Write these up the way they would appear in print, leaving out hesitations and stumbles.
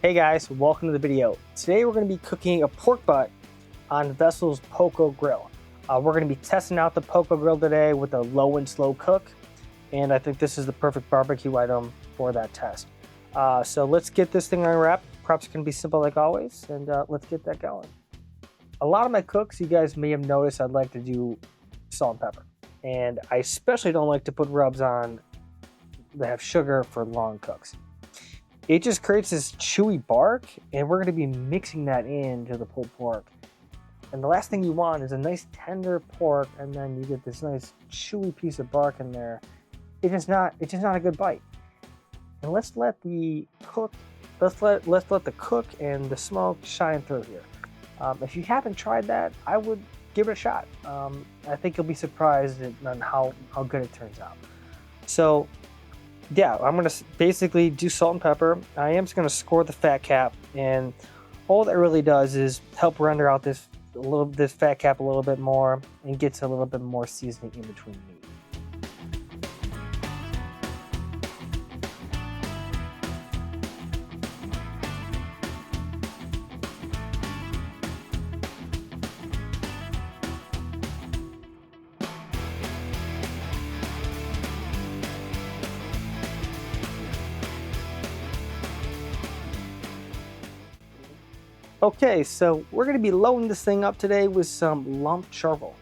Hey guys, welcome to the video. Today we're going to be cooking a pork butt on VESSILS POCO Grill. We're going to be testing out the POCO Grill today with a low and slow cook, and I think this is the perfect barbecue item for that test. So let's get this thing unwrapped. Preps can be simple like always, and let's get that going. A lot of my cooks, you guys may have noticed, I'd like to do salt and pepper, and I especially don't like to put rubs on that have sugar for long cooks. It just creates this chewy bark, and we're going to be mixing that into the pulled pork. And the last thing you want is a nice tender pork, and then you get this nice chewy piece of bark in there. It's just not a good bite. And let's let the cook and the smoke shine through here. If you haven't tried that, I would give it a shot. I think you'll be surprised on how good it turns out. So yeah, I'm going to basically do salt and pepper. I am just going to score the fat cap, and all that really does is help render out this fat cap a little bit more and gets a little bit more seasoning in between meat. Okay, so we're going to be loading this thing up today with some lump charcoal.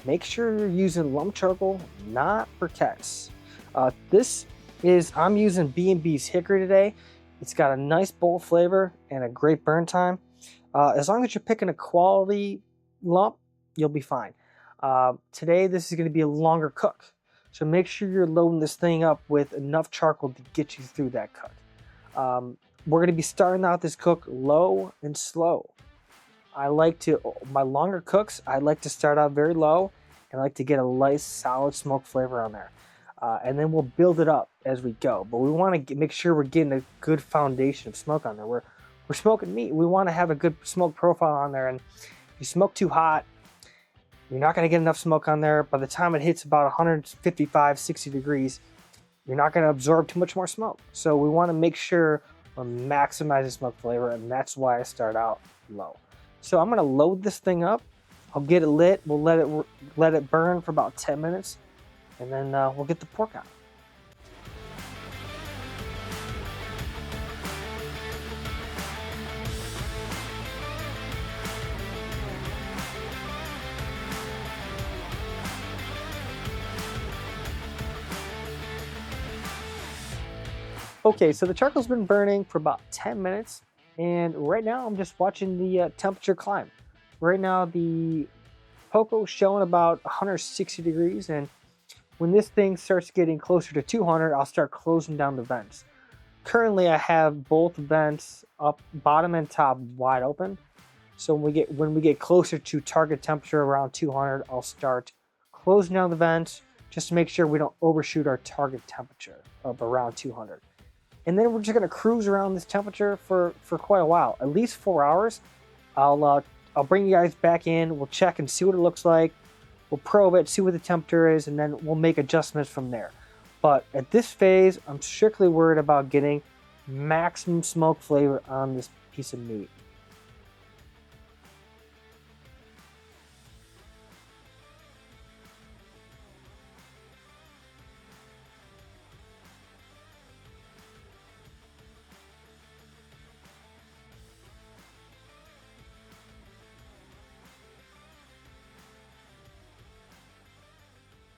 Make sure you're using lump charcoal, not briquettes. I'm using B&B's Hickory today. It's got a nice bold flavor and a great burn time. As long as you're picking a quality lump, you'll be fine. Today, this is going to be a longer cook. So make sure you're loading this thing up with enough charcoal to get you through that cook. We're going to be starting out this cook low and slow. My longer cooks, I like to start out very low and I like to get a nice solid smoke flavor on there. And then we'll build it up as we go. But we want to make sure we're getting a good foundation of smoke on there. We're smoking meat. We want to have a good smoke profile on there. And if you smoke too hot, you're not going to get enough smoke on there. By the time it hits about 155, 60 degrees, you're not going to absorb too much more smoke. So we want to make sure we're maximizing smoke flavor, and that's why I start out low. So I'm going to load this thing up. I'll get it lit. We'll let it burn for about 10 minutes, and then we'll get the pork out. Okay, so the charcoal's been burning for about 10 minutes, and right now I'm just watching the temperature climb. Right now the POCO's showing about 160 degrees, and when this thing starts getting closer to 200, I'll start closing down the vents. Currently I have both vents up, bottom and top, wide open. So when we get closer to target temperature around 200, I'll start closing down the vents just to make sure we don't overshoot our target temperature of around 200. And then we're just going to cruise around this temperature for quite a while, at least 4 hours. I'll bring you guys back in. We'll check and see what it looks like. We'll probe it, see what the temperature is, and then we'll make adjustments from there. But at this phase, I'm strictly worried about getting maximum smoke flavor on this piece of meat.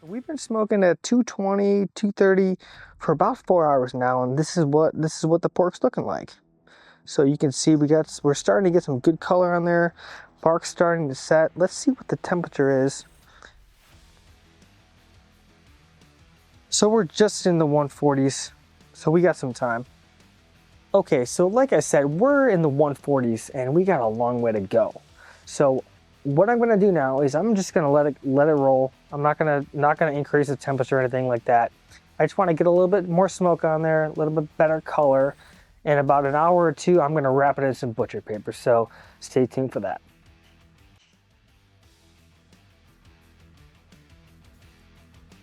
We've been smoking at 220, 230 for about 4 hours now, and this is what the pork's looking like. So you can see we're starting to get some good color on there. Bark's starting to set. Let's see what the temperature is. So we're just in the 140s, so we got some time. Okay, so like I said, we're in the 140s and we got a long way to go. So what I'm gonna do now is I'm just gonna let it roll. I'm not gonna increase the temperature or anything like that. I just want to get a little bit more smoke on there, a little bit better color. In about an hour or two, I'm gonna wrap it in some butcher paper. So stay tuned for that.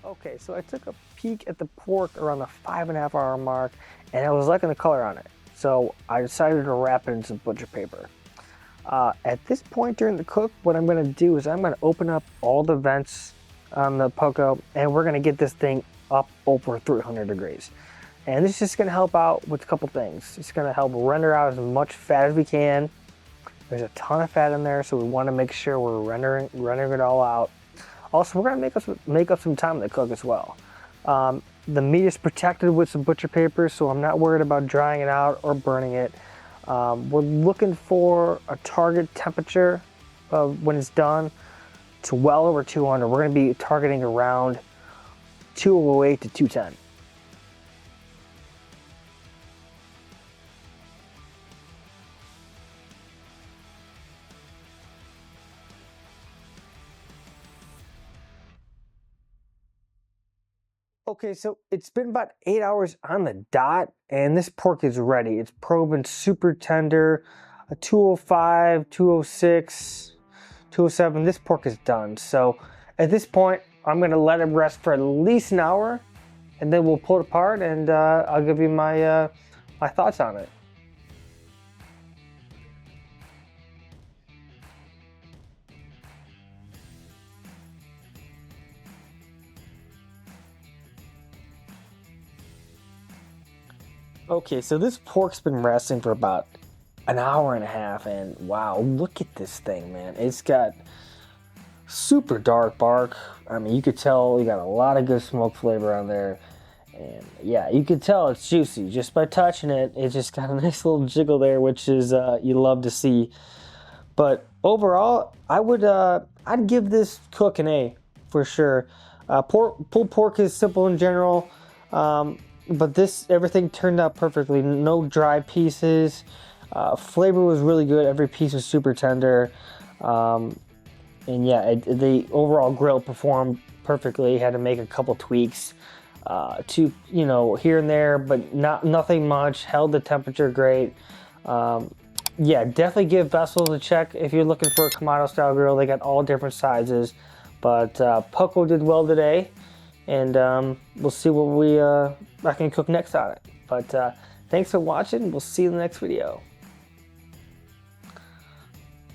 Okay, so I took a peek at the pork around the 5.5 hour mark, and I was liking the color on it. So I decided to wrap it in some butcher paper. At this point during the cook, what I'm going to do is I'm going to open up all the vents on the Poco, and we're going to get this thing up over 300 degrees. And this is just going to help out with a couple things. It's going to help render out as much fat as we can. There's a ton of fat in there, so we want to make sure we're rendering it all out. Also, we're going to make up some time in the cook as well. The meat is protected with some butcher paper, so I'm not worried about drying it out or burning it. We're looking for a target temperature of when it's done to well over 200. We're going to be targeting around 208 to 210. Okay, so it's been about 8 hours on the dot, and this pork is ready. It's proven super tender, a 205, 206, 207. This pork is done. So at this point, I'm gonna let it rest for at least an hour, and then we'll pull it apart, and I'll give you my my thoughts on it. Okay, so this pork's been resting for about an hour and a half, and wow, look at this thing, man. It's got super dark bark. I mean, you could tell you got a lot of good smoke flavor on there. And yeah, you can tell it's juicy just by touching it. It just got a nice little jiggle there, which is you love to see. But overall, I'd give this cook an A for sure. Pulled pork is simple in general. But everything turned out perfectly. No dry pieces. Flavor was really good. Every piece was super tender. And yeah, the overall grill performed perfectly. Had to make a couple tweaks to, here and there, but nothing much. Held the temperature great. Yeah, definitely give Vessels a check if you're looking for a Kamado style grill. They got all different sizes. But Poco did well today. And we'll see what I can cook next on it. But thanks for watching. We'll see you in the next video.